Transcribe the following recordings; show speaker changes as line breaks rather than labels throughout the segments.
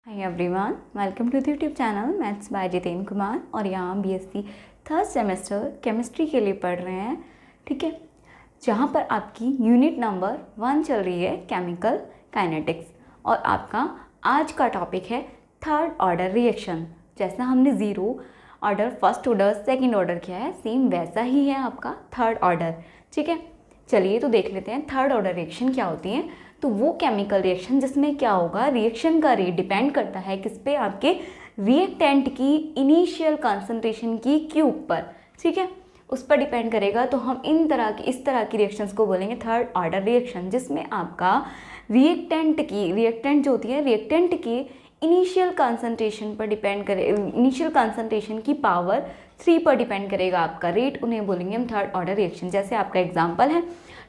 Hi everyone, welcome to the YouTube channel maths by Jitendra Kumar. और यहाँ BSc third semester chemistry के लिए पढ़ रहे हैं, ठीक है। जहाँ पर आपकी यूनिट नंबर 1 चल रही है केमिकल काइनेटिक्स, और आपका आज का टॉपिक है थर्ड ऑर्डर रिएक्शन। जैसा हमने zero order, first order, second order किया है, सेम वैसा ही है आपका थर्ड ऑर्डर, ठीक है। चलिए तो देख लेते हैं थर्ड ऑर्डर रिएक्शन क्या होती है। तो वो केमिकल रिएक्शन जिसमें क्या होगा, रिएक्शन का रेट डिपेंड करता है किस पे, आपके रिएक्टेंट की इनिशियल कंसंट्रेशन की क्यूब पर, ठीक है, उस पर डिपेंड करेगा। तो हम इस तरह की रिएक्शंस को बोलेंगे थर्ड ऑर्डर रिएक्शन, जिसमें आपका रिएक्टेंट जो होती है, रिएक्टेंट की इनिशियल कंसंट्रेशन पर डिपेंड करे, इनिशियल कंसंट्रेशन की पावर 3 पर डिपेंड करेगा आपका रेट, उन्हें बोलेंगे हम थर्ड ऑर्डर रिएक्शन। जैसे आपका एग्जांपल है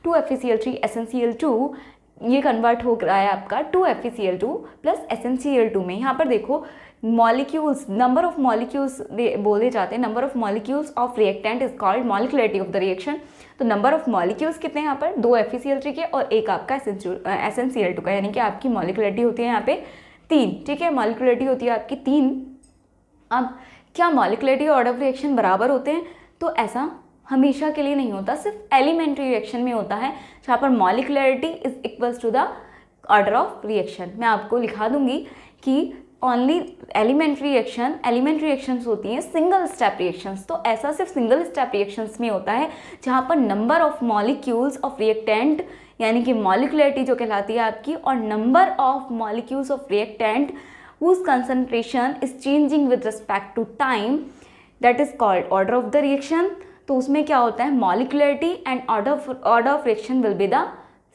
2FeCl3 SnCl2, ये कन्वर्ट हो रहा है आपका 2FeCl2 प्लस SnCl2 में। यहाँ पर देखो मॉलिक्यूल्स, नंबर ऑफ मॉलिक्यूल्स बोले जाते हैं, number of molecules of reactant is called molecularity of the reaction. तो नंबर ऑफ मॉलिक्यूल्स कितने हैं यहाँ पर, 2FeCl3 के और एक आपका SnCl2 का, यानी कि आपकी मॉलिक्युलरिटी होती है यहाँ पे 3, ठीक है। मॉलिक्युलरिटी होती है आपकी 3। अब क्या मॉलिक्युलरिटी और ऑर्डर ऑफ रिएक्शन बराबर होते हैं? तो ऐसा हमेशा के लिए नहीं होता, सिर्फ एलिमेंट्री रिएक्शन में होता है, जहाँ पर molecularity is equals to the order of reaction. मैं आपको लिखा दूंगी कि ओनली एलिमेंट्री रिएक्शंस होती हैं सिंगल स्टेप रिएक्शंस। तो ऐसा सिर्फ सिंगल स्टेप रिएक्शंस में होता है, जहाँ पर number of molecules of reactant, यानी कि मॉलिक्युलरिटी जो कहलाती है आपकी, और number of molecules of reactant whose concentration is changing with respect to time, that is called order of the reaction। तो उसमें क्या होता है, molecularity and order of reaction will be the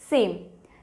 same,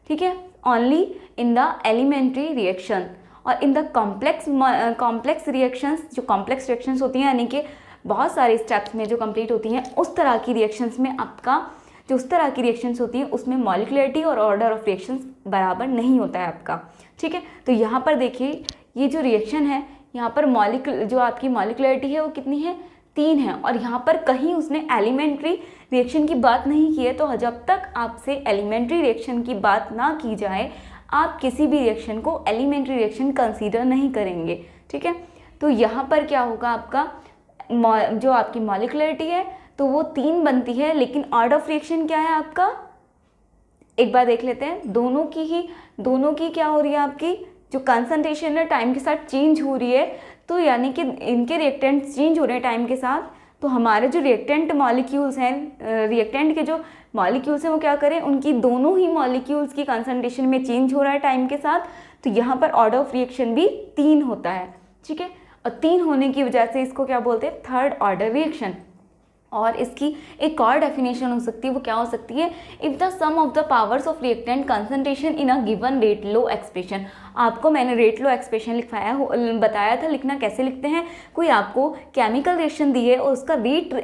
ठीक है, only in the elementary reaction. और in the complex reactions, जो complex reactions होती हैं, यानी कि बहुत सारे स्टेप्स में जो कंप्लीट होती हैं, उस तरह की रिएक्शंस में आपका जो उस तरह की रिएक्शंस होती हैं उसमें मॉलिक्युलरिटी और ऑर्डर ऑफ रिएक्शंस बराबर नहीं होता है आपका, ठीक है। तो यहाँ पर देखिए ये जो रिएक्शन है, यहाँ पर जो आपकी मॉलिक्युलरिटी है वो कितनी है, 3 है, और यहाँ पर कहीं उसने एलिमेंट्री रिएक्शन की बात नहीं की है। तो जब तक आपसे एलिमेंट्री रिएक्शन की बात ना की जाए, आप किसी भी रिएक्शन को एलिमेंट्री रिएक्शन कंसीडर नहीं करेंगे, ठीक है। तो यहाँ पर क्या होगा, आपका जो आपकी मॉलिक्युलरिटी है तो वो 3 बनती है, लेकिन ऑर्डर ऑफ रिएक्शन क्या है आपका, एक बार देख लेते हैं। दोनों की क्या हो रही है, आपकी जो कंसंट्रेशन है टाइम के साथ चेंज हो रही है। तो यानी कि इनके रिएक्टेंट चेंज हो रहे हैं टाइम के साथ, तो हमारे जो रिएक्टेंट मॉलिक्यूल्स हैं, रिएक्टेंट के जो मॉलिक्यूल्स हैं वो क्या करें, उनकी दोनों ही मॉलिक्यूल्स की कंसंट्रेशन में चेंज हो रहा है टाइम के साथ। तो यहाँ पर ऑर्डर ऑफ रिएक्शन भी 3 होता है, ठीक है। और 3 होने की वजह से इसको क्या बोलते हैं, थर्ड ऑर्डर रिएक्शन। और इसकी एक और डेफिनेशन हो सकती है, वो क्या हो सकती है, if the sum of the powers of reactant concentration in a given rate law expression. आपको मैंने रेट लो एक्सप्रेशन बताया था, लिखना कैसे लिखते हैं। कोई आपको केमिकल रिएक्शन दी है और उसका रेट लो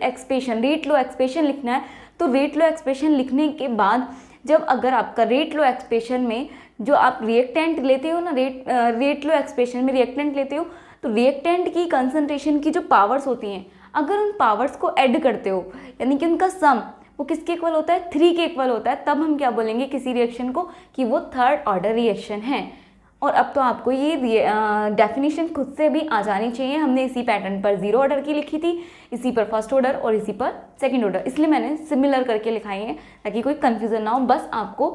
एक्सप्रेशन लिखना है। तो रेट लो एक्सप्रेशन लिखने के बाद जब अगर आपका रेट लो एक्सप्रेशन में जो आप रिएक्टेंट लेते हो ना, रेट लो एक्सप्रेशन में रिएक्टेंट लेते हो, तो रिएक्टेंट की कंसंट्रेशन की जो पावर्स होती हैं, अगर उन पावर्स को ऐड करते हो, यानी कि उनका सम वो किसके इक्वल होता है, 3 के इक्वल होता है, तब हम क्या बोलेंगे किसी रिएक्शन को कि वो थर्ड ऑर्डर रिएक्शन है। और अब तो आपको ये डेफिनेशन खुद से भी आ जानी चाहिए। हमने इसी पैटर्न पर 0 ऑर्डर की लिखी थी, इसी पर फर्स्ट ऑर्डर और इसी पर सेकेंड ऑर्डर, इसलिए मैंने सिमिलर करके लिखाई है ताकि कोई कन्फ्यूज़न ना हो। बस आपको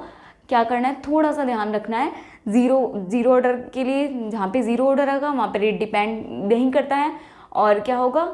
क्या करना है, थोड़ा सा ध्यान रखना है, ज़ीरो ऑर्डर के लिए जहाँ पे 0 ऑर्डर होगा वहाँ पे रेट डिपेंड नहीं करता है, और क्या होगा,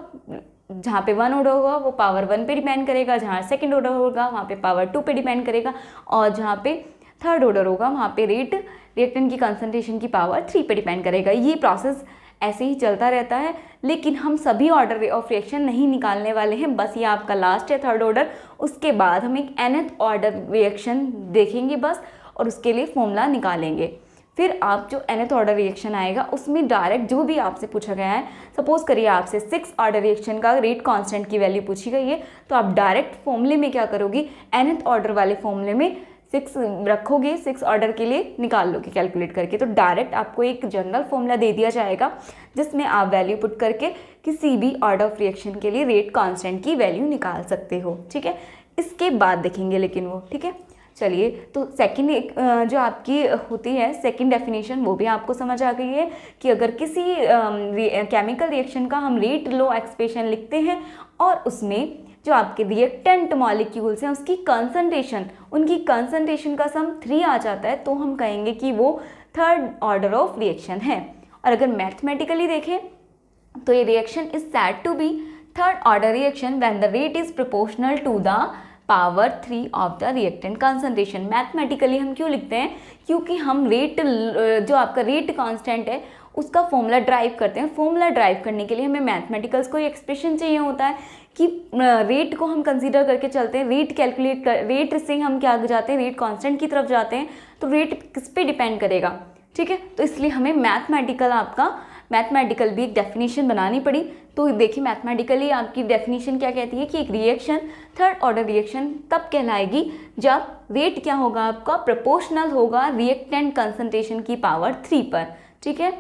जहाँ पे 1 ऑर्डर होगा वो पावर 1 पे डिपेंड करेगा, जहाँ सेकंड ऑर्डर होगा वहाँ पे पावर 2 पे डिपेंड करेगा, और जहाँ पे थर्ड ऑर्डर होगा वहाँ पे रिएक्टेंट की कंसंट्रेशन की पावर 3 पे डिपेंड करेगा। ये प्रोसेस ऐसे ही चलता रहता है, लेकिन हम सभी ऑर्डर ऑफ रिएक्शन नहीं निकालने वाले हैं। बस ये आपका लास्ट है थर्ड ऑर्डर, उसके बाद हम एक nth ऑर्डर रिएक्शन देखेंगे बस, और उसके लिए फॉर्मूला निकालेंगे। फिर आप जो nth ऑर्डर रिएक्शन आएगा उसमें डायरेक्ट जो भी आपसे पूछा गया है, सपोज करिए आपसे 6 ऑर्डर रिएक्शन का रेट कांस्टेंट की वैल्यू पूछी गई है, तो आप डायरेक्ट फॉर्मूले में क्या करोगी, nth ऑर्डर वाले फॉर्मूले में 6 रखोगे, 6 ऑर्डर के लिए निकाल लोगे कैलकुलेट करके। तो डायरेक्ट आपको एक जनरल फॉर्मूला दे दिया जाएगा जिसमें आप वैल्यू पुट करके किसी भी ऑर्डर ऑफ रिएक्शन के लिए रेट कांस्टेंट की वैल्यू निकाल सकते हो, ठीक है। इसके बाद देखेंगे लेकिन वो, ठीक है। चलिए, तो सेकंड जो आपकी होती है सेकंड डेफिनेशन वो भी आपको समझ आ गई है कि अगर किसी केमिकल रिएक्शन का हम रेट लॉ एक्सप्रेशन लिखते हैं और उसमें जो आपके रिएक्टेंट मॉलिक्यूल्स हैं उसकी कंसंट्रेशन, उनकी कंसंट्रेशन का सम 3 आ जाता है, तो हम कहेंगे कि वो थर्ड ऑर्डर ऑफ रिएक्शन है। और अगर मैथमेटिकली देखें तो ये reaction is said to be third order reaction when the rate is proportional to the power 3 of the reactant concentration. Mathematically हम क्यों लिखते हैं? क्योंकि हम रेट, जो आपका रेट कांस्टेंट है उसका फॉर्मूला ड्राइव करते हैं। फॉर्मूला ड्राइव करने के लिए हमें मैथमेटिकल्स को एक्सप्रेशन चाहिए होता है कि रेट को हम कंसीडर करके चलते हैं, रेट कैलकुलेट कर, रेट से हम क्या जाते हैं, रेट कांस्टेंट की तरफ जाते हैं, तो रेट किस पे डिपेंड करेगा, ठीक है। तो इसलिए हमें मैथमेटिकल भी एक डेफिनेशन बनानी पड़ी। तो देखिए मैथमेटिकली आपकी डेफिनेशन क्या कहती है कि एक रिएक्शन थर्ड ऑर्डर रिएक्शन तब कहलाएगी जब रेट क्या होगा आपका, प्रोपोर्शनल होगा रिएक्टेंट कंसंट्रेशन की पावर 3 पर, ठीक है।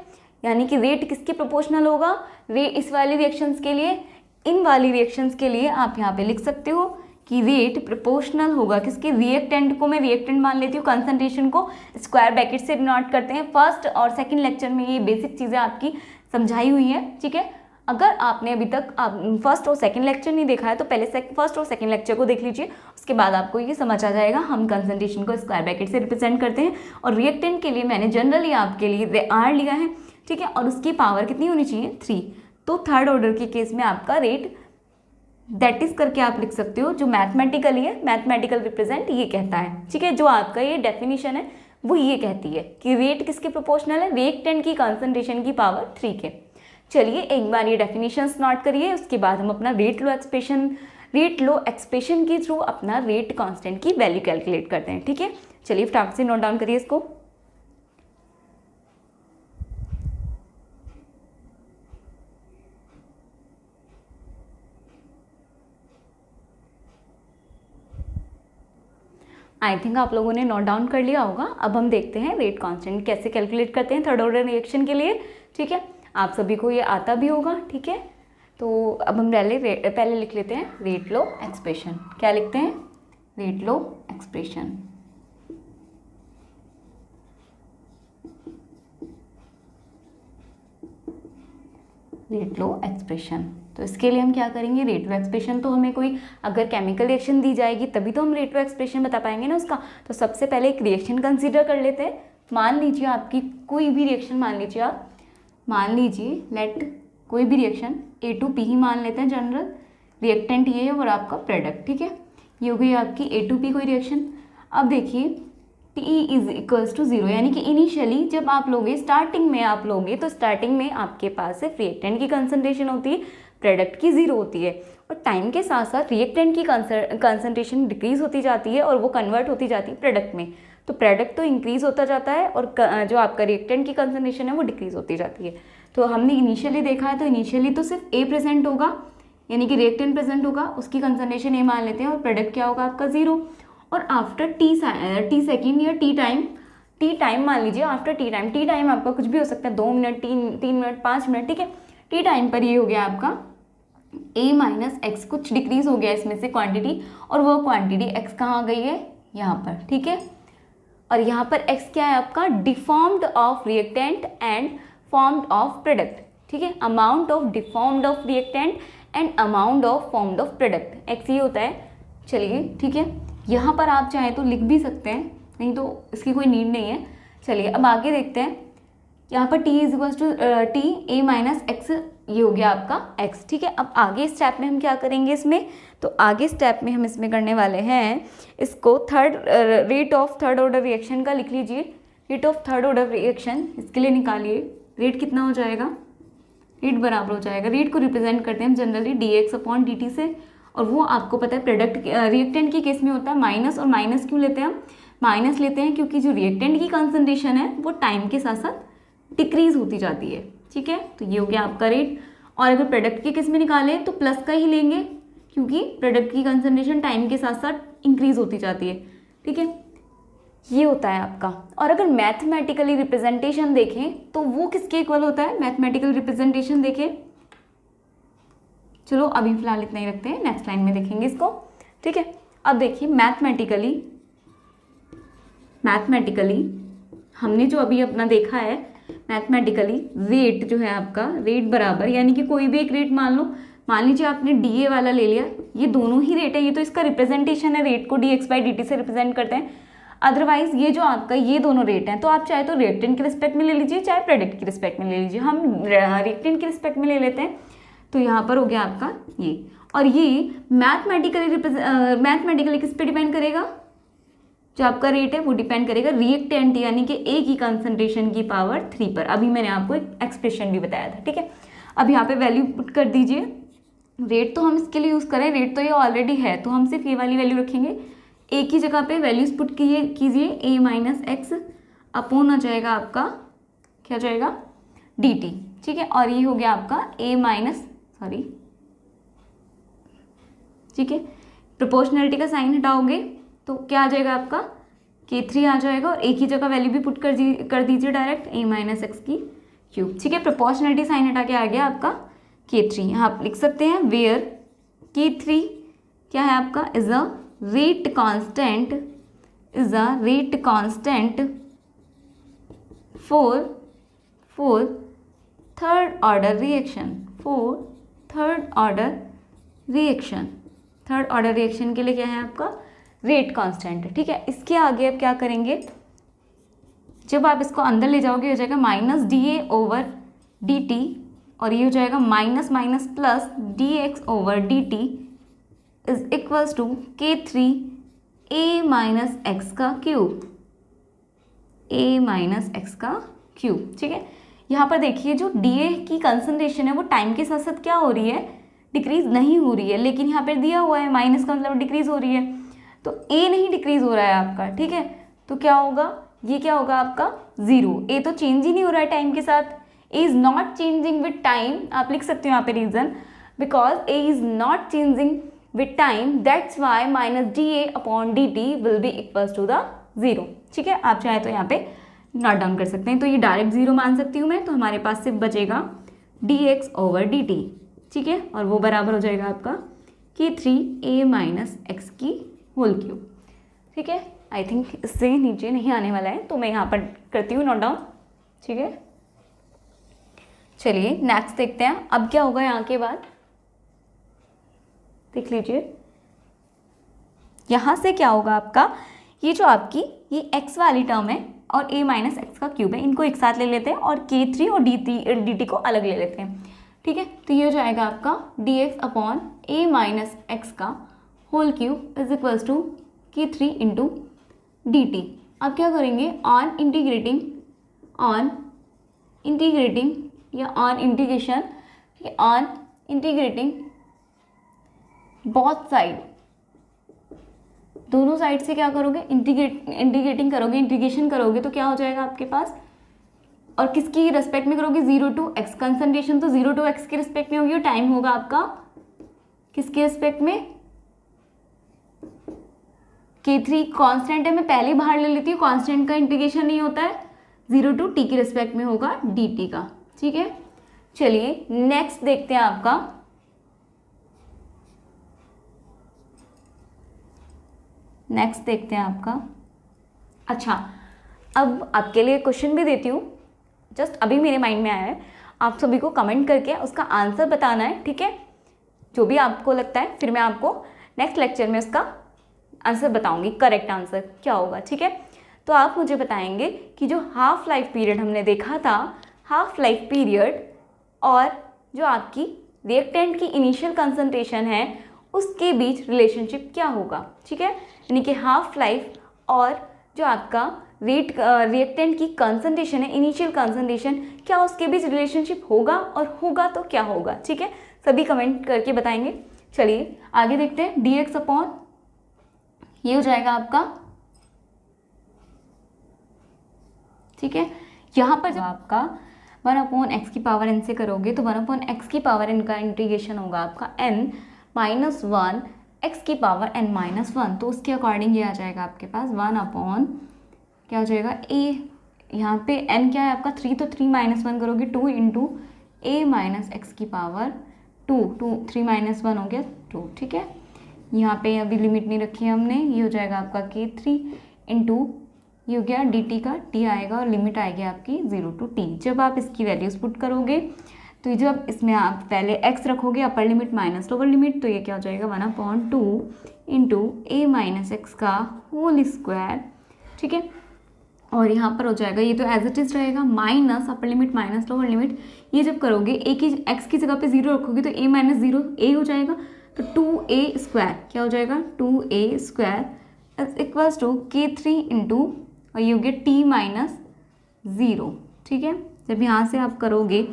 यानी कि रेट किसके प्रोपोर्शनल होगा, इस वाली रिएक्शंस के लिए, इन वाली रिएक्शंस के लिए आप यहाँ पे लिख सकते हो कि रेट प्रोपोर्शनल होगा किसके, रिएक्टेंट को मैं रिएक्टेंट मान लेती हूँ, कंसंट्रेशन को स्क्वायर ब्रैकेट से डिनोट करते हैं। फर्स्ट और सेकंड लेक्चर में ये बेसिक चीज़ें आपकी समझाई हुई हैं, ठीक है। अगर आपने अभी तक फर्स्ट और सेकंड लेक्चर नहीं देखा है तो पहले फर्स्ट और सेकंड लेक्चर को देख लीजिए, उसके बाद आपको ये समझ आ जाएगा। हम कंसंट्रेशन को स्क्वायर ब्रैकेट से रिप्रेजेंट करते हैं और रिएक्टेंट के लिए मैंने जनरली आपके लिए R लिया है, ठीक है, और उसकी पावर कितनी होनी चाहिए, 3। तो थर्ड ऑर्डर के केस में आपका रेट दैट इज करके आप लिख सकते हो, जो मैथमेटिकली है, मैथमेटिकल रिप्रेजेंट ये कहता है, ठीक है। जो आपका ये डेफिनेशन है वो ये कहती है कि रेट किसके प्रोपोर्शनल है, रिएक्टेंट की कंसंट्रेशन की पावर 3 के। चलिए एक बार ये डेफिनेशंस नोट करिए, उसके बाद हम अपना रेट लो एक्सप्रेशन के थ्रू अपना रेट कांस्टेंट की वैल्यू कैलकुलेट करते हैं, ठीक है। चलिए फटाफट से नोट डाउन करिए इसको। आई थिंक आप लोगों ने नोट डाउन कर लिया होगा। अब हम देखते हैं रेट कांस्टेंट कैसे कैलकुलेट करते हैं थर्ड ऑर्डर रिएक्शन के लिए, ठीक है। आप सभी को ये आता भी होगा, ठीक है। तो अब हम पहले लिख लेते हैं रेट लो एक्सप्रेशन। क्या लिखते हैं, rate law expression. Rate law expression, तो इसके लिए हम क्या करेंगे, रेट लो एक्सप्रेशन तो हमें कोई अगर केमिकल रिएक्शन दी जाएगी तभी तो हम रेट लो एक्सप्रेशन बता पाएंगे ना उसका। तो सबसे पहले एक रिएक्शन कंसीडर कर लेते हैं। मान लीजिए आपकी कोई भी रिएक्शन, मान लीजिए लेट कोई भी रिएक्शन A2P ही मान लेते हैं, जनरल रिएक्टेंट ये है और आपका प्रोडक्ट, ठीक है। ये हो गई आपकी A2P कोई रिएक्शन। अब देखिए T इज इक्वल्स टू 0, यानी कि इनिशियली जब आप लोगे, स्टार्टिंग में आप लोगे तो स्टार्टिंग में आपके पास सिर्फ रिएक्टेंट की कंसंट्रेशन होती है, प्रोडक्ट की 0 होती है। और टाइम के साथ साथ रिएक्टेंट की कंसंट्रेशन डिक्रीज होती जाती है और वो कन्वर्ट होती जाती है प्रोडक्ट में। तो प्रोडक्ट तो इंक्रीज होता जाता है और जो आपका रिएक्टेंट की कंसंट्रेशन है वो डिक्रीज होती जाती है। तो हमने इनिशियली देखा है, तो इनिशियली तो सिर्फ A प्रेजेंट होगा, यानी कि रिएक्टेंट प्रेजेंट होगा, उसकी कंसंट्रेशन A मान लेते हैं और प्रोडक्ट क्या होगा आपका 0। और आफ्टर टी सेकेंड या टी टाइम मान लीजिए, आफ्टर टी टाइम आपका कुछ भी हो सकता है, 2 मिनट, 3 मिनट, 5 मिनट, ठीक है। टी टाइम पर ये हो गया आपका A माइनस एक्स, कुछ डिक्रीज हो गया इसमें से क्वांटिटी, और वो क्वांटिटी एक्स कहाँ गई है, यहाँ पर, ठीक है। और यहाँ पर एक्स क्या है आपका, deformed of reactant and formed of product, ठीक है। Amount of deformed of reactant and amount of formed of product, x ये होता है। चलिए ठीक है, यहाँ पर आप चाहें तो लिख भी सकते हैं, नहीं तो इसकी कोई नीड नहीं है। चलिए अब आगे देखते हैं। यहाँ पर t is equal to T A minus X, ये हो गया आपका x, ठीक है। अब आगे स्टेप में हम क्या करेंगे इसमें, तो आगे स्टेप में हम इसमें करने वाले हैं इसको rate of third order reaction का लिख लीजिए। Rate of third order reaction इसके लिए निकालिए, रेट कितना हो जाएगा, रेट बराबर हो जाएगा, रेट को रिप्रेजेंट करते हैं हम जनरली dx/dt से, और वो आपको पता है प्रोडक्ट रिएक्टेंट के केस में होता है माइनस। और माइनस क्यों लेते हैं हम, माइनस लेते हैं क्योंकि जो रिएक्टेंट की कंसंट्रेशन है वो टाइम के साथ साथ डिक्रीज होती जाती है, ठीक है। तो ये हो गया आपका रेट। और अगर प्रोडक्ट के केस में निकालें तो प्लस का ही लेंगे क्योंकि प्रोडक्ट की कंसंट्रेशन टाइम के साथ साथ इंक्रीज होती जाती है, ठीक है। ये होता है आपका। और अगर मैथमेटिकली रिप्रेजेंटेशन देखें तो वो किसके इक्वल होता है, मैथमेटिकल रिप्रेजेंटेशन देखें, चलो अभी फिलहाल इतना ही रखते हैं, नेक्स्ट लाइन में देखेंगे इसको, ठीक है। अब देखिए मैथमेटिकली मैथमेटिकली हमने जो अभी अपना देखा है, मैथमेटिकली रेट जो है आपका, रेट बराबर, यानी कि कोई भी एक रेट मान लो, मान लीजिए आपने DA वाला ले लिया, ये दोनों ही रेट है, ये तो इसका रिप्रेजेंटेशन है, रेट को dx/dt से रिप्रेजेंट करते हैं। अदरवाइज ये जो आपका ये दोनों रेट हैं, तो आप चाहे तो रिएक्टेंट के रिस्पेक्ट में ले लीजिए, चाहे प्रोडक्ट की रिस्पेक्ट में ले लीजिए। हम रिएक्टेंट के रिस्पेक्ट में ले लेते हैं, तो यहाँ पर हो गया आपका ये। और ये मैथमेटिकली किस पे डिपेंड करेगा, जो आपका रेट है वो डिपेंड करेगा रिएक्टेंट यानी कि ए की कंसंट्रेशन की पावर 3 पर। अभी मैंने आपको एक एक्सप्रेशन भी बताया था, ठीक है। अब यहाँ पे वैल्यू पुट कर दीजिए। रेट तो हम इसके लिए यूज़ करें, रेट तो ये ऑलरेडी है, तो हम सिर्फ ये वाली वैल्यू रखेंगे। ए की जगह पे वैल्यूज पुट कीजिए, a माइनस एक्स अपॉन आ जाएगा आपका, क्या जाएगा, dt, ठीक है। और ये हो गया आपका ठीक है। प्रोपोर्शनलिटी का साइन हटाओगे तो क्या आ जाएगा आपका, K3 आ जाएगा, और a की जगह वैल्यू भी पुट कर दीजिए डायरेक्ट, a माइनस एक्स की क्यूब, ठीक है। प्रोपोर्शनलिटी साइन हटा के आ गया आपका K3। यहाँ आप लिख सकते हैं वेयर K3 क्या है आपका, is a rate constant for third order reaction, third order reaction के लिए क्या है आपका, रेट कांस्टेंट, ठीक है। इसके आगे अब क्या करेंगे, जब आप इसको अंदर ले जाओगे हो जाएगा -dA/dt, और ये हो जाएगा minus minus plus dx/dt is equals to K3 a minus X का क्यूब, ठीक है। यहाँ पर देखिए जो DA की कंसंट्रेशन है वो टाइम के साथ साथ क्या हो रही है, डिक्रीज नहीं हो रही है, लेकिन यहाँ पर दिया हुआ है माइनस का मतलब डिक्रीज हो रही है, तो A नहीं डिक्रीज हो रहा है आपका, ठीक है। तो क्या होगा, ये क्या होगा आपका 0, A तो चेंज ही नहीं हो रहा है टाइम के साथ, A is not changing with time. आप लिख सकते हो यहाँ पे reason, because A is not changing with time, that's why minus dA/dt will be equals to the 0, ठीक है। आप चाहे तो यहाँ पे नोट डाउन कर सकते हैं, तो ये डायरेक्ट 0 मान सकती हूँ मैं, तो हमारे पास सिर्फ बचेगा dx/dt, ठीक है। और वो बराबर हो जाएगा आपका K3 a माइनस एक्स की होल क्यूब, ठीक है। आई थिंक इससे नीचे नहीं आने वाला है, तो मैं यहाँ पर करती हूँ नोट डाउन, ठीक है। चलिए नेक्स्ट देखते हैं, अब क्या होगा यहाँ के बाद, देख लीजिए। यहाँ से क्या होगा आपका, ये जो आपकी ये x वाली टर्म है और a माइनस एक्स का क्यूब है, इनको एक साथ ले लेते हैं और K3 और dt को अलग ले लेते हैं, ठीक है। तो ये हो जाएगा आपका dx/a माइनस एक्स का whole cube is equals to K3 into dt। अब क्या करेंगे, ऑन इंटीग्रेटिंग बोथ साइड, दोनों साइड से क्या करोगे, इंटीग्रेशन करोगे तो क्या हो जाएगा आपके पास, और किसकी रेस्पेक्ट में करोगे, 0 to x, कंसंट्रेशन तो 0 to x के रेस्पेक्ट में होगी, और टाइम होगा आपका किसके रेस्पेक्ट में, K3 कांस्टेंट है, मैं पहले ही बाहर ले लेती हूँ, कांस्टेंट का इंटीग्रेशन नहीं होता है, 0 to t के रेस्पेक्ट में होगा dt का, ठीक है। चलिए नेक्स्ट देखते हैं आपका, अच्छा अब आपके लिए क्वेश्चन भी देती हूँ, जस्ट अभी मेरे माइंड में आया है, आप सभी को कमेंट करके उसका आंसर बताना है, ठीक है। जो भी आपको लगता है, फिर मैं आपको नेक्स्ट लेक्चर में उसका आंसर बताऊंगी, करेक्ट आंसर क्या होगा, ठीक है। तो आप मुझे बताएंगे कि जो हाफ लाइफ पीरियड हमने देखा था, हाफ लाइफ पीरियड और जो आपकी रिएक्टेंट की इनिशियल कंसंट्रेशन है उसके बीच रिलेशनशिप क्या होगा, ठीक है। यानी कि हाफ लाइफ और जो आपका रिएक्टेंट की कंसंट्रेशन है, इनिशियल कंसंट्रेशन, क्या उसके बीच रिलेशनशिप होगा, और होगा तो क्या होगा, ठीक है। सभी कमेंट करके बताएंगे। चलिए आगे देखते हैं, dx/ ये हो जाएगा आपका, ठीक है। यहाँ पर जब आपका 1/x की पावर n से करोगे तो 1/x की पावर n का इंटीग्रेशन होगा आपका n माइनस 1 x की पावर n माइनस 1, तो उसके अकॉर्डिंग ये आ जाएगा आपके पास 1/ क्या हो जाएगा a, यहाँ पे n क्या है आपका 3, तो 3 माइनस 1 करोगे 2 इंटू a माइनस एक्स की पावर 2, 3 माइनस 1 हो गया 2, ठीक है। यहाँ पे अभी लिमिट नहीं रखी है हमने, ये हो जाएगा आपका K3 इंटू ये हो गया डी टी का, टी आएगा और लिमिट आएगी आपकी 0 to t। जब आप इसकी वैल्यूज़ पुट करोगे तो जब इसमें आप पहले x रखोगे upper limit minus lower limit, तो ये क्या हो जाएगा 1/2 इंटू a माइनस एक्स का होल स्क्वायर, ठीक है। और यहाँ पर हो जाएगा, ये तो एज इट इज रहेगा, minus upper limit minus lower limit. ये जब करोगे a की x की जगह पे 0 रखोगे तो a माइनस 0 a हो जाएगा, तो 2a स्क्वायर क्या हो जाएगा 2a square equals to k3 into और ये हो गया t माइनस 0, ठीक है। जब यहाँ से आप करोगे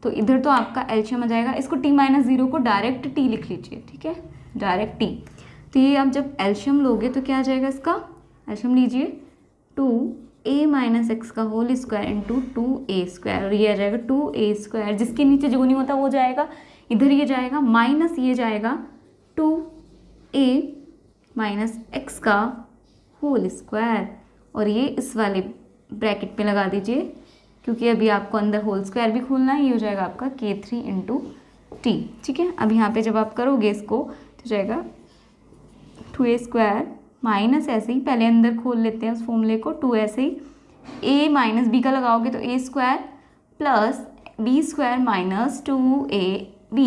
तो इधर तो आपका एलसीएम आ जाएगा, इसको t माइनस 0 को डायरेक्ट t लिख लीजिए, ठीक है, डायरेक्ट t। तो ये आप जब एलसीएम लोगे तो क्या आ जाएगा, इसका एलसीएम लीजिए 2a माइनस एक्स का whole square into 2a square, और ये आ जाएगा 2a स्क्वायर, जिसके नीचे जो नहीं होता वो जाएगा इधर, ये जाएगा माइनस ये जाएगा 2a माइनस एक्स का होल स्क्वायर, और ये इस वाले ब्रैकेट पे लगा दीजिए क्योंकि अभी आपको अंदर होल स्क्वायर भी खोलना है। ये हो जाएगा आपका k3 इंटू टी, ठीक है। अब यहाँ पे जब आप करोगे इसको तो जाएगा 2a स्क्वायर माइनस ऐसे ही पहले अंदर खोल लेते हैं उस फॉर्मूले को, 2 ऐसे ही a माइनस b का लगाओगे तो a square plus b square minus 2ab,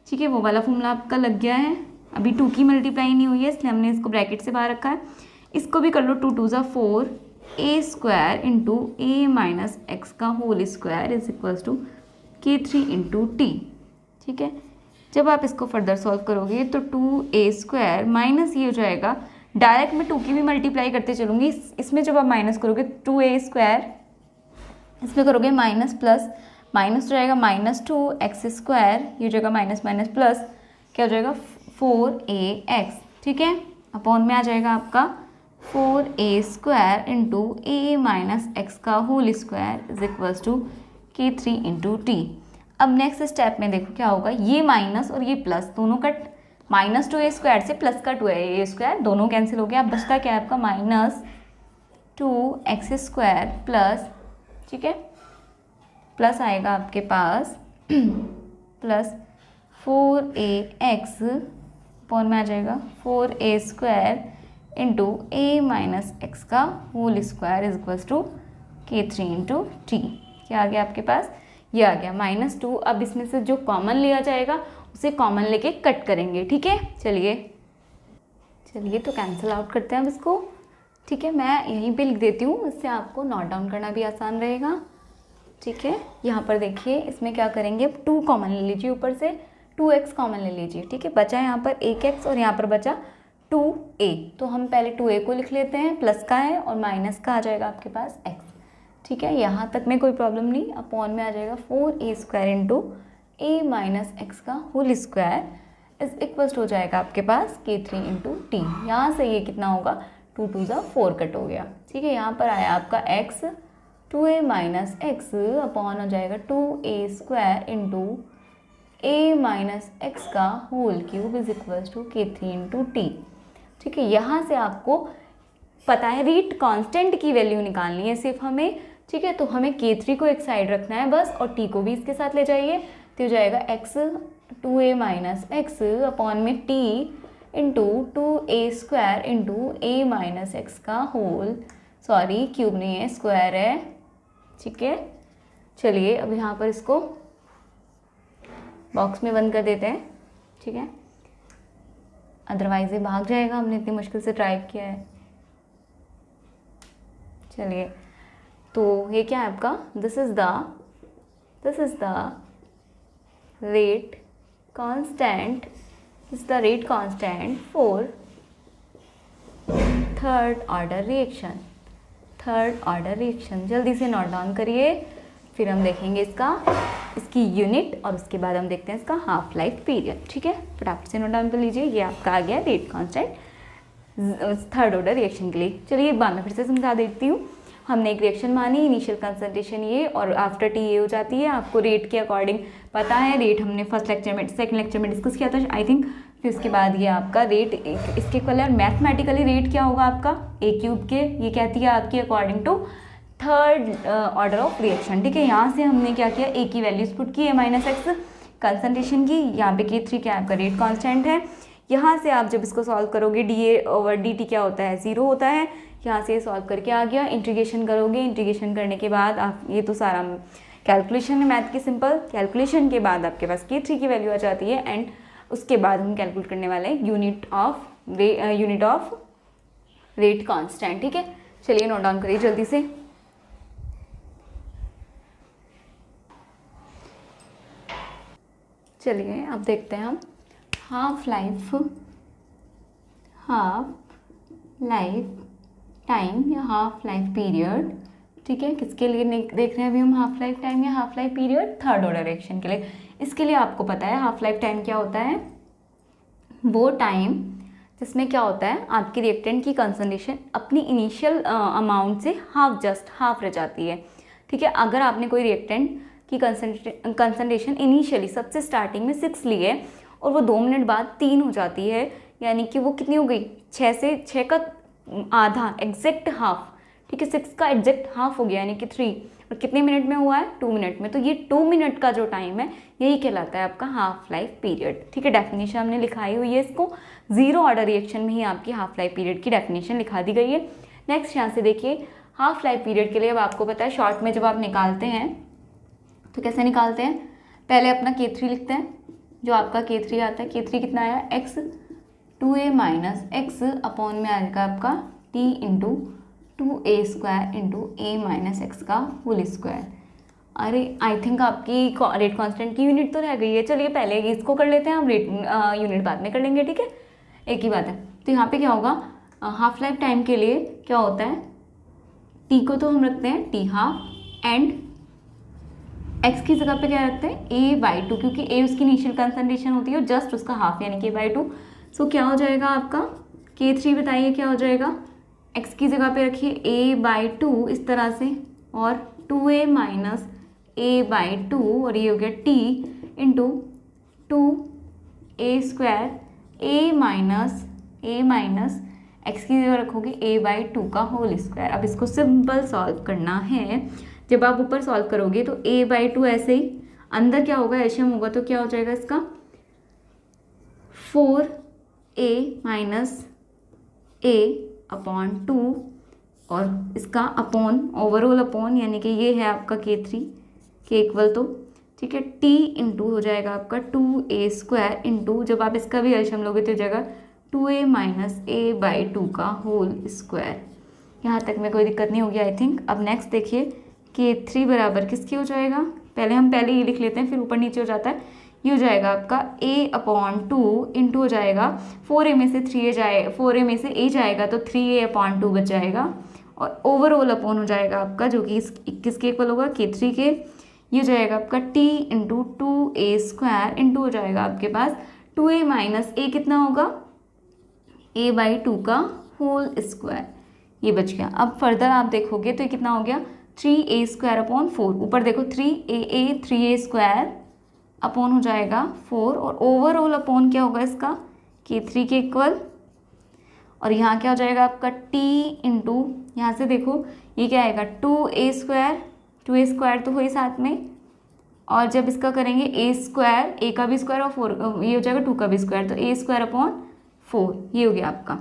ठीक है। वो वाला फॉर्मूला आपका लग गया है। अभी 2 की मल्टीप्लाई नहीं हुई है इसलिए हमने इसको ब्रैकेट से बाहर रखा है। इसको भी कर लो, 2 2 4 a square into a minus X का whole square is equals to k3 into T, ठीक है। जब आप इसको फर्दर सॉल्व करोगे तो 2a स्क्वायर माइनस ये हो जाएगा, डायरेक्ट मैं 2 की भी मल्टीप्लाई करते चलूँगी, इसमें जब आप माइनस करोगे 2a स्क्वायर, इसमें करोगे माइनस प्लस, माइनस हो जाएगा माइनस 2x स्क्वायर, ये हो जाएगा माइनस माइनस प्लस क्या हो जाएगा 4ax, ठीक है। अपॉन में आ जाएगा आपका 4a square into a minus X का whole square is equals to k3 into T. अब नेक्स्ट स्टेप में देखो क्या होगा, ये माइनस और ये प्लस दोनों कट, माइनस 2a स्क्वायर से प्लस का 2a स्क्वायर दोनों कैंसिल हो गया। अब बचता क्या है आपका माइनस 2x स्क्वायर प्लस, ठीक है, प्लस आएगा आपके पास प्लस 4ax अपॉन में आ जाएगा 4a square into a minus X का whole square is equals to k3 into T. क्या आ गया आपके पास, ये आ गया -2। अब इसमें से जो कॉमन लिया जाएगा उसे कॉमन लेके कट करेंगे, ठीक है। चलिए तो कैंसिल आउट करते हैं अब इसको, ठीक है। मैं यहीं पे लिख देती हूँ, इससे आपको नोट डाउन करना भी आसान रहेगा, ठीक है। यहाँ पर देखिए इसमें क्या करेंगे, 2 कॉमन ले लीजिए, ऊपर से 2x कॉमन ले लीजिए, ठीक है। बचा यहाँ पर 1x और यहाँ पर बचा 2a, तो हम पहले 2a को लिख लेते हैं, प्लस का है और माइनस का आ जाएगा आपके पास x, ठीक है। यहाँ तक में कोई प्रॉब्लम नहीं। अपॉन में आ जाएगा 4a square into a minus X का होल स्क्वायर इज इक्वल्स हो जाएगा आपके पास k3 इंटू टी। यहाँ से ये कितना होगा 2 2 4 कट हो गया, ठीक है। यहाँ पर आया आपका x 2a minus x upon हो जाएगा 2a square into a minus X का whole cube is equals to k3 into T, ठीक है। यहाँ से आपको पता है रेट कांस्टेंट की वैल्यू निकालनी है सिर्फ हमें, ठीक है। तो हमें k3 को एक साइड रखना है बस, और t को भी इसके साथ ले जाइए, तो हो जाएगा x 2a minus x upon में t into 2a square into a minus X का होल, सॉरी क्यूब नहीं है स्क्वायर है, ठीक है। चलिए अब यहाँ पर इसको बॉक्स में बंद कर देते हैं, ठीक है, अदरवाइज ये भाग जाएगा, हमने इतनी मुश्किल से ट्राई किया है। चलिए तो ये क्या है आपका, this is the rate constant, this is the rate constant for third order reaction. जल्दी से नोट डाउन करिए, फिर हम देखेंगे इसकी यूनिट और उसके बाद हम देखते हैं इसका हाफ लाइफ पीरियड, ठीक है। फटाफट से नोट डाउन कर लीजिए, ये आपका आ गया rate constant third order reaction के लिए। चलिए एक बार मैं फिर से समझा देती हूँ। हमने एक रिएक्शन मानी, इनिशियल कंसंट्रेशन ये और आफ्टर टी ये हो जाती है। आपको रेट के अकॉर्डिंग पता है, रेट हमने फर्स्ट लेक्चर में सेकंड लेक्चर में डिस्कस किया था आई थिंक। फिर उसके बाद ये आपका रेट, इसके कलर मैथमेटिकली रेट क्या होगा आपका a क्यूब के, ये कहती है आपकी according to third order of reaction, ठीक है। यहाँ से हमने क्या किया, a की वैल्यूज पुट की, a माइनस एक्स कंसंट्रेशन की, यहाँ पे k3 क्या आपका रेट कांस्टेंट है। यहाँ से आप जब इसको सॉल्व करोगे dA ओवर dt क्या होता है 0 होता है, यहाँ से ये सॉल्व करके आ गया, इंटीग्रेशन करोगे, इंटीग्रेशन करने के बाद आप ये तो सारा कैलकुलेशन है मैथ की सिंपल, कैलकुलेशन के बाद आपके पास K3 की वैल्यू आ जाती है एंड उसके बाद हम कैलकुलेट करने वाले हैं यूनिट ऑफ रेट कांस्टेंट। ठीक है, चलिए नोट डाउन करिए जल्दी से। चलिए अब देखते हैं हम हाफ लाइफ टाइम या हाफ लाइफ पीरियड। ठीक है, किसके लिए देख रहे हैं अभी हम हाफ लाइफ टाइम या half life period? Third order reaction के लिए। इसके लिए आपको पता है हाफ लाइफ टाइम क्या होता है, वो टाइम जिसमें क्या होता है आपकी रिएक्टेंट की कंसंट्रेशन अपनी इनिशियल अमाउंट से जस्ट हाफ रह जाती है। ठीक है, अगर आपने कोई रिएक्टेंट की कंसंट्रेशन इनिशियली सबसे स्टार्टिंग में 6 ली है और वो 2 मिनट बाद 3 हो जाती है, यानी कि वो कितनी हो गई, 6 का आधा, एग्जैक्ट हाफ। ठीक है, 6 का एग्जैक्ट हाफ हो गया यानी कि 3, और कितने मिनट में हुआ है? 2 मिनट में। तो ये 2 मिनट का जो टाइम है यही कहलाता है आपका हाफ लाइफ पीरियड। ठीक है, डेफिनेशन हमने लिखाई हुई है इसको, जीरो ऑर्डर रिएक्शन में ही आपकी हाफ लाइफ पीरियड की डेफिनेशन लिखा दी गई है। नेक्स्ट यहाँ से देखिए, हाफ लाइफ पीरियड के लिए अब आपको पता है शॉर्ट में जब आप निकालते हैं तो कैसे निकालते हैं, पहले अपना K3 लिखते हैं, जो आपका K3 आता है, K3 कितना आया, x 2a minus x upon में आएगा आपका t into 2a² into a minus X का होल स्क्वायर। अरे आई थिंक आपकी रेट कांस्टेंट की यूनिट तो रह गई है, चलिए पहले इसको कर लेते हैं, हम रेट यूनिट बाद में कर लेंगे। ठीक है, एक ही बात है। तो यहाँ पे क्या होगा, हाफ लाइफ टाइम के लिए क्या होता है, t को तो हम रखते हैं t हाफ एंड x की जगह पे क्या रखते हैं a/2, क्योंकि a उसकी इनिशियल कंसंट्रेशन होती है, जस्ट उसका हाफ यानी कि a/2। सो क्या हो जाएगा आपका K3, बताइए क्या हो जाएगा, x की जगह पे रखिए a/2 इस तरह से, और 2a माइनस a/2, और ये हो गया t into 2a² a minus x की जगह रखोगे a/2 का होल स्क्वायर। अब इसको सिंपल सॉल्व करना है। जब आप ऊपर सॉल्व करोगे तो a/2 ऐसे ही, अंदर क्या होगा, एलसीएम होगा तो क्या हो जाएगा इसका 4a माइनस a अपॉन 2, और इसका अपॉन ओवरऑल अपॉन, यानी कि ये है आपका K3 के इक्वल, तो ठीक है t इंटू हो जाएगा आपका 2a² इंटू, जब आप इसका भी एलसीएम लोगे तो जगह 2a माइनस a/2 का होल स्क्वायर। यहाँ तक में कोई दिक्कत नहीं होगी आई थिंक। अब नेक्स्ट देखिए, K3 बराबर किसके हो जाएगा, पहले ये लिख लेते हैं, फिर ऊपर नीचे हो जाता है। ये हो जाएगा आपका a/2 इंटू हो जाएगा 4a में से 3a जाए, 4a में से a जाएगा तो 3a/2 बच जाएगा, और ओवरऑल अपॉन हो जाएगा आपका, जो कि किसके इक्वल होगा, K3 के। ये हो जाएगा आपका t इंटू 2a² इंटू हो जाएगा आपके पास 2a माइनस a कितना होगा, a/2 का होल स्क्वायर। ये बच गया। अब फर्दर आप देखोगे तो ये कितना हो गया, 3a² अपॉन 4, ऊपर देखो 3a² अपॉन हो जाएगा 4, और ओवरऑल अपॉन क्या होगा इसका, K3 के इक्वल, और यहाँ क्या हो जाएगा आपका t इंटू, यहाँ से देखो ये क्या आएगा 2a² तो वही साथ में, और जब इसका करेंगे a² का भी स्क्वायर और 4, ये हो जाएगा 2 का भी स्क्वायर, तो a² अपॉन 4, ये हो गया आपका।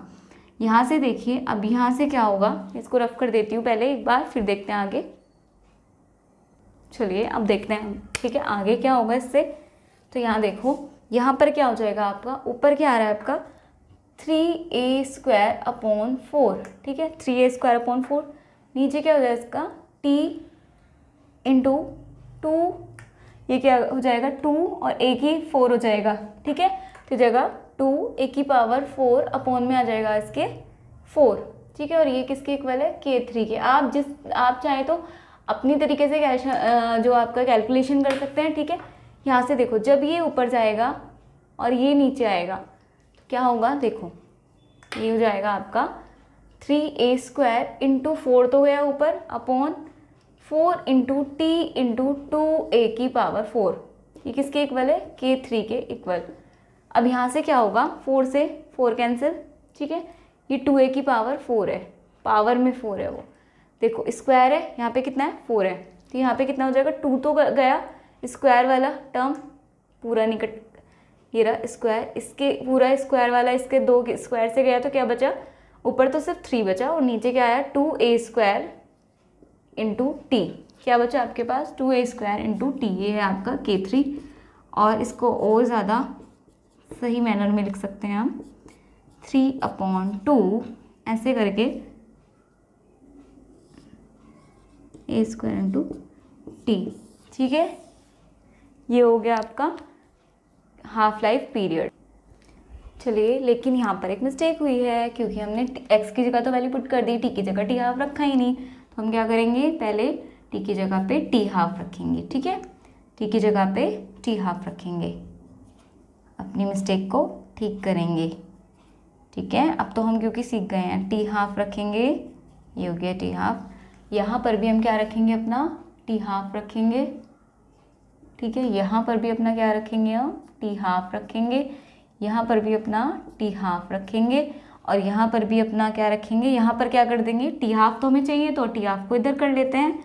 यहाँ से देखिए, अब यहाँ से क्या होगा, इसको रफ कर देती हूँ पहले एक बार, फिर देखते हैं आगे। चलिए अब देखते हैं, ठीक है आगे क्या होगा इससे। तो यहाँ देखो, यहाँ पर क्या हो जाएगा आपका, ऊपर क्या आ रहा है आपका 3a² अपॉन 4, ठीक है 3a² अपॉन 4, नीचे क्या हो जाएगा इसका t इंटू 2, ये क्या हो जाएगा 2 और a की 4 हो जाएगा, ठीक है, तो जगह 2 a की पावर 4 अपॉन में आ जाएगा इसके 4, ठीक है, और ये किसके इक्वल है, K3 के। आप चाहे तो अपनी तरीके से जो आपका कैलकुलेशन कर सकते हैं, ठीक है। यहाँ से देखो, जब ये ऊपर जाएगा और ये नीचे आएगा तो क्या होगा, देखो ये हो जाएगा आपका 3a² इंटू 4 तो गया ऊपर, upon 4 into t into 2a की पावर 4, ये किसके इक्वल है, K3 के इक्वल। अब यहाँ से क्या होगा, 4 से 4 कैंसिल, ठीक है, ये 2a की पावर 4 है, पावर में 4 है वो, देखो स्क्वायर है, यहाँ पे कितना है 4 है, तो यहाँ पे कितना हो जाएगा 2 तो गया, स्क्वायर वाला टर्म पूरा निकट, ये रहा स्क्वायर, इसके पूरा स्क्वायर वाला इसके 2 स्क्वायर से गया तो क्या बचा, ऊपर तो सिर्फ 3 बचा और नीचे क्या आया 2a² इंटू टी। क्या बचा आपके पास 2a² इंटू टी, ये है आपका K3। और इसको और ज़्यादा सही मैनर में लिख सकते हैं हम 3/2 ऐसे करके a² इंटू टी। ठीक है, ये हो गया आपका हाफ लाइफ पीरियड। चलिए, लेकिन यहाँ पर एक मिस्टेक हुई है क्योंकि हमने x की जगह तो वैल्यू पुट कर दी, t की जगह t हाफ रखा ही नहीं। तो हम क्या करेंगे, पहले t की जगह पे t हाफ रखेंगे। ठीक है, t की जगह पे t हाफ रखेंगे, अपनी मिस्टेक को ठीक करेंगे। ठीक है, अब तो हम क्योंकि सीख गए हैं, t हाफ रखेंगे, ये हो गया t हाफ। यहाँ पर भी हम क्या रखेंगे, अपना t हाफ रखेंगे। ठीक है, यहाँ पर भी अपना क्या रखेंगे, हम t हाफ रखेंगे। यहाँ पर भी अपना t हाफ रखेंगे और यहाँ पर भी अपना क्या रखेंगे, यहाँ पर क्या कर देंगे, t हाफ तो हमें चाहिए तो t हाफ को इधर कर लेते हैं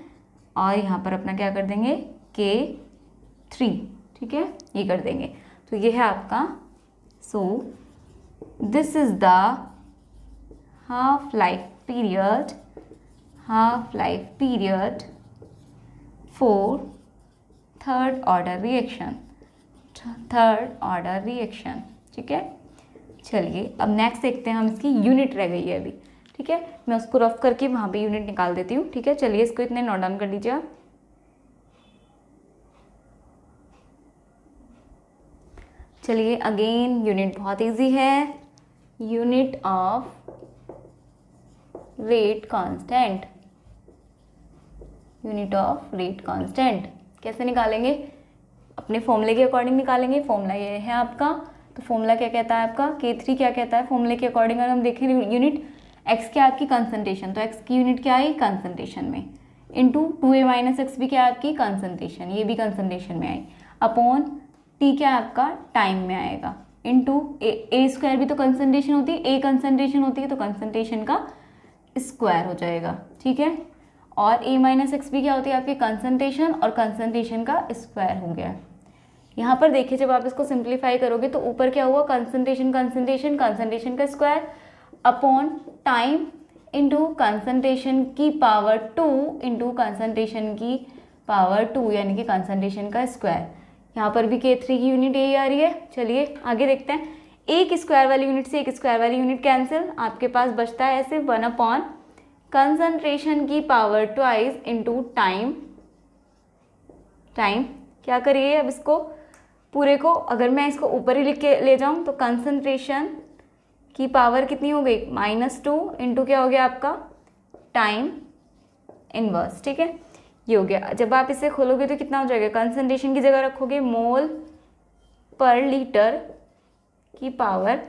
और यहाँ पर अपना क्या कर देंगे K3। ठीक है, ये कर देंगे। तो ये है आपका, सो this is the half life period for third order reaction. ठीक है, चलिए अब नेक्स्ट देखते हैं हम, इसकी यूनिट रह गई है अभी। ठीक है, मैं उसको रफ करके वहाँ पे यूनिट निकाल देती हूँ। ठीक है, चलिए इसको इतने नोट डाउन कर लीजिए आप। चलिए अगेन, यूनिट बहुत इजी है, unit of rate constant. Unit of rate constant कैसे निकालेंगे, अपने फॉर्मूले के अकॉर्डिंग निकालेंगे। फॉर्मूला ये है आपका, तो फॉर्मूला क्या कहता है आपका, K3 क्या कहता है फॉर्मूले के अकॉर्डिंग। अगर हम देखें यूनिट x क्या आपकी कंसंट्रेशन, तो x की यूनिट क्या आई कंसंट्रेशन में, इंटू 2a - x भी क्या है आपकी कंसंट्रेशन, ये भी कंसंट्रेशन में आई, अपॉन t क्या आपका टाइम में आएगा, इंटू a² भी तो कंसंट्रेशन होती है, a कंसंट्रेशन होती है तो कंसंट्रेशन का स्क्वायर हो जाएगा। ठीक है, और a - x भी क्या होती है आपकी कंसंट्रेशन और कंसंट्रेशन का स्क्वायर हो गया। यहाँ पर देखिए, जब आप इसको सिंप्लीफाई करोगे तो ऊपर क्या हुआ, कंसंट्रेशन का square upon time into concentration की पावर 2 इंटू कंसंट्रेशन की पावर 2 यानी कि कंसंट्रेशन का स्क्वायर। यहाँ पर भी K3 की यूनिट यही आ रही है। चलिए आगे देखते हैं, एक स्क्वायर वाली यूनिट से एक स्क्वायर वाली यूनिट कैंसिल, आपके पास बचता है ऐसे 1 अपॉन कंसंट्रेशन की पावर 2 इंटू टाइम। क्या करिए, अब इसको पूरे को अगर मैं इसको ऊपर ही लिख के ले जाऊं तो कंसंट्रेशन की पावर कितनी हो गई, -2 इंटू क्या हो गया आपका टाइम इनवर्स। ठीक है, ये हो गया। जब आप इसे खोलोगे तो कितना हो जाएगा, कंसंट्रेशन की जगह रखोगे मोल पर लीटर की पावर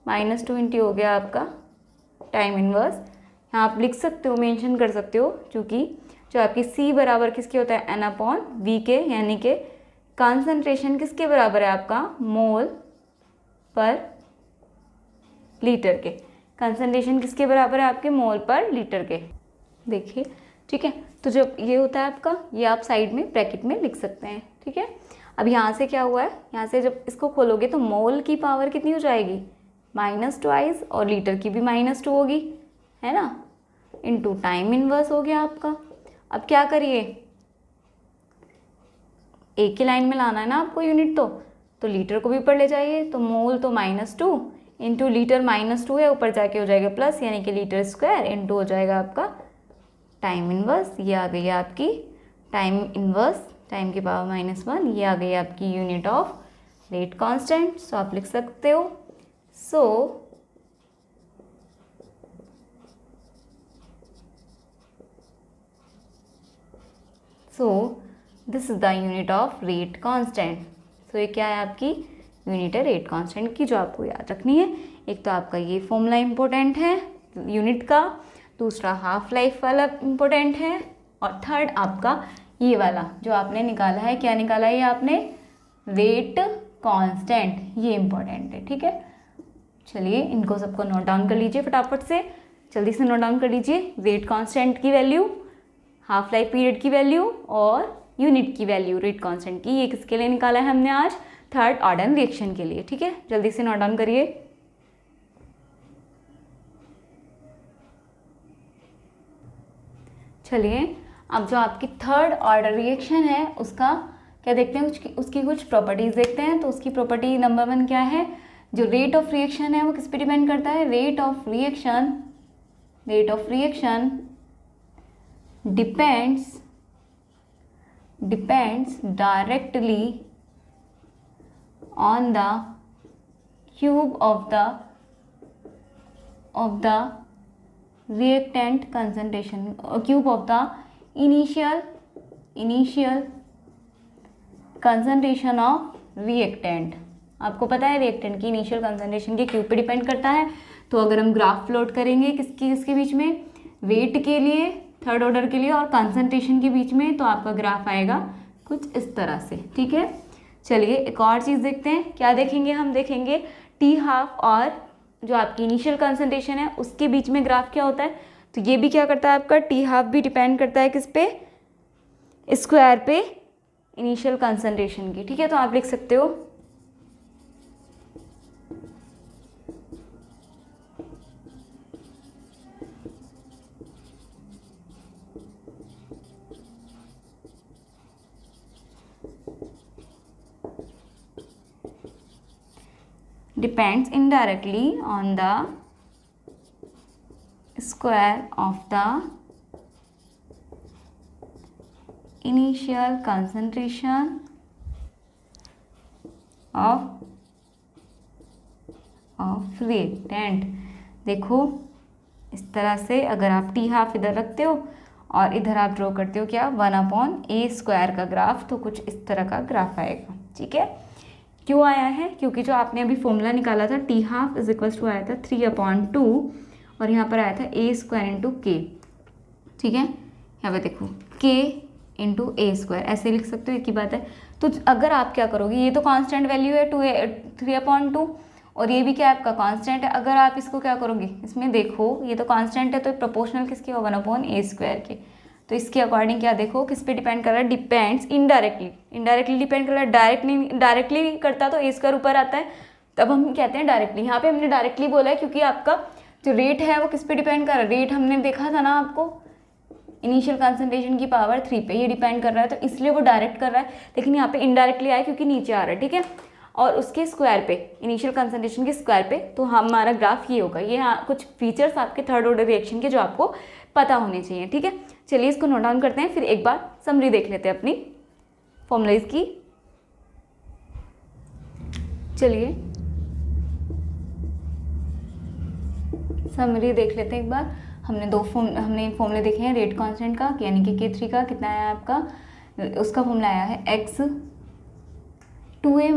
-2 इंटू हो गया आपका टाइम इनवर्स। यहाँ आप लिख सकते हो, मेंशन कर सकते हो, क्योंकि जो आपकी C बराबर किसके होता है N/V के, यानी कि कंसंट्रेशन किसके बराबर है आपका मोल पर लीटर के। कंसंट्रेशन किसके बराबर है आपके मोल पर लीटर के, देखिए। ठीक है, तो जब ये होता है आपका, ये आप साइड में ब्रैकेट में लिख सकते हैं। ठीक है, अब यहाँ से क्या हुआ है, यहाँ से जब इसको खोलोगे तो मोल की पावर कितनी हो जाएगी -2 और लीटर की भी -2 होगी, है ना, इंटू टाइम इनवर्स हो गया आपका। अब क्या करिए, एक ही लाइन में लाना है ना आपको यूनिट, तो लीटर को भी ऊपर ले जाइए, तो मोल तो -2 इंटू लीटर -2 है, ऊपर जाके हो जाएगा प्लस, यानी कि लीटर स्क्वायर इंटू हो जाएगा आपका टाइम इनवर्स। ये आ गई है आपकी टाइम इनवर्स, टाइम की पावर -1, ये आ गई है आपकी unit of rate constant. So आप लिख सकते हो, so this is the unit of rate constant. So ये क्या है आपकी यूनिट है रेट कांस्टेंट की, जो आपको याद रखनी है। एक तो आपका ये फॉर्मूला इम्पोर्टेंट है यूनिट का, दूसरा हाफ लाइफ वाला इम्पोर्टेंट है, और थर्ड आपका ये वाला जो आपने निकाला है, क्या निकाला है ये आपने, रेट कांस्टेंट, ये इम्पोर्टेंट है। ठीक है, चलिए इनको सबको नोट डाउन कर लीजिए फटाफट से, जल्दी से नोट डाउन कर लीजिए। रेट कांस्टेंट की वैल्यू, हाफ लाइफ पीरियड की वैल्यू और यूनिट की वैल्यू रेट कांस्टेंट की, ये किसके लिए निकाला है हमने आज, थर्ड ऑर्डर रिएक्शन के लिए। ठीक है, जल्दी से नोट डाउन करिए। चलिए अब जो आपकी थर्ड ऑर्डर रिएक्शन है उसका क्या देखते हैं, उसकी कुछ प्रॉपर्टीज देखते हैं। तो उसकी प्रॉपर्टी नंबर 1 क्या है, जो रेट ऑफ रिएक्शन है वो किस पे डिपेंड करता है, rate of reaction depends directly on the cube of the reactant concentration, cube of the initial concentration of reactant। आपको पता है रिएक्टेंट की इनिशियल कंसंट्रेशन के क्यूब पे डिपेंड करता है। तो अगर हम ग्राफ प्लॉट करेंगे किसके बीच में, रेट के लिए, थर्ड ऑर्डर के लिए और कंसंट्रेशन के बीच में, तो आपका ग्राफ आएगा कुछ इस तरह से। ठीक है, चलिए एक और चीज़ देखते हैं। क्या देखेंगे, हम देखेंगे टी हाफ और जो आपकी इनिशियल कंसंट्रेशन है उसके बीच में ग्राफ क्या होता है। तो ये भी क्या करता है, आपका टी हाफ भी डिपेंड करता है किस पे, स्क्वायर पे इनिशियल कंसंट्रेशन की। ठीक है, तो आप लिख सकते हो depends indirectly on the square of the initial concentration of reactant। देखो इस तरह से अगर आप टी हाफ इधर रखते हो और इधर आप ड्रॉ करते हो क्या, 1/a² का ग्राफ, तो कुछ इस तरह का ग्राफ आएगा। ठीक है, क्यों आया है, क्योंकि जो आपने अभी फॉर्मूला निकाला था T half is equals to आया था 3/2 और यहाँ पर आया था a² × k। ठीक है, यहाँ पे देखो k × a², ऐसे लिख सकते हो, एक ही बात है। तो अगर आप क्या करोगे, ये तो कांस्टेंट वैल्यू है 3/2 और ये भी क्या आपका कांस्टेंट है। अगर आप इसको क्या करोगे, इसमें देखो ये तो कांस्टेंट है तो प्रोपोर्शनल किसके हो, 1/a² के। तो इसके अकॉर्डिंग क्या देखो किस पे डिपेंड कर रहा है, डिपेंड्स इनडायरेक्टली डिपेंड कर रहा है। डायरेक्टली करता तो a² ऊपर आता है, तब हम कहते हैं डायरेक्टली। यहाँ पे हमने डायरेक्टली बोला है क्योंकि आपका जो रेट है वो किस पे डिपेंड कर रहा है, रेट हमने देखा था ना आपको, इनिशियल कंसंट्रेशन की पावर 3 पे ये डिपेंड कर रहा है, तो इसलिए वो डायरेक्ट कर रहा है। लेकिन यहाँ पे इनडायरेक्टली आया क्योंकि नीचे आ रहा है। ठीक है, और उसके स्क्वायर पे, इनिशियल कंसंट्रेशन के स्क्वायर पे, तो हमारा ग्राफ ये होगा। ये कुछ फीचर्स आपके थर्ड ऑर्डर रिएक्शन के जो आपको पता होने चाहिए। ठीक है, चलिए इसको नोट डाउन करते हैं, फिर एक बार समरी देख लेते हैं अपनी फॉर्मूलाज की। चलिए समरी देख लेते हैं एक बार। हमने फॉर्मूले देखे हैं रेट कांस्टेंट का, यानी कि K3 का कितना आया आपका, उसका फॉर्मूला आया है x 2a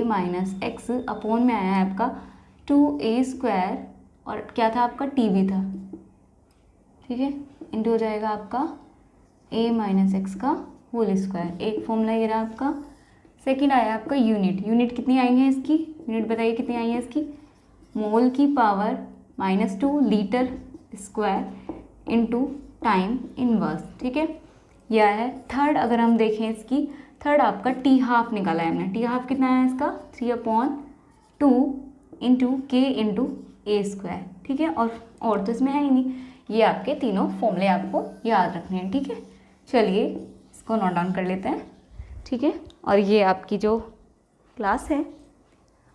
minus x upon में आया है आपका 2a² और क्या था आपका t भी था। ठीक है, इंटू हो जाएगा आपका a माइनस x का होल स्क्वायर। एक फॉर्मूला ये रहा आपका। सेकंड आया आपका यूनिट कितनी आई है इसकी, यूनिट बताइए कितनी आई है इसकी, मोल की power -2 litre square into time inverse. ठीक है, यह है थर्ड। अगर हम देखें इसकी थर्ड, आपका टी हाफ निकाला है हमने। टी हाफ कितना है इसका, 3/2 इंटू k इंटू a²। ठीक है, और तो इसमें है ही नहीं। ये आपके तीनों फॉर्मूले आपको याद रखने हैं। ठीक है, चलिए इसको नोट डाउन कर लेते हैं। ठीक है, और ये आपकी जो क्लास है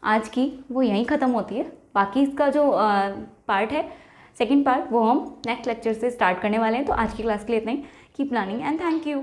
आज की वो यहीं ख़त्म होती है। बाकी इसका जो पार्ट है, सेकंड पार्ट, वो हम नेक्स्ट लेक्चर से स्टार्ट करने वाले हैं। तो आज की क्लास के लिए इतना ही। Keep learning and thank you.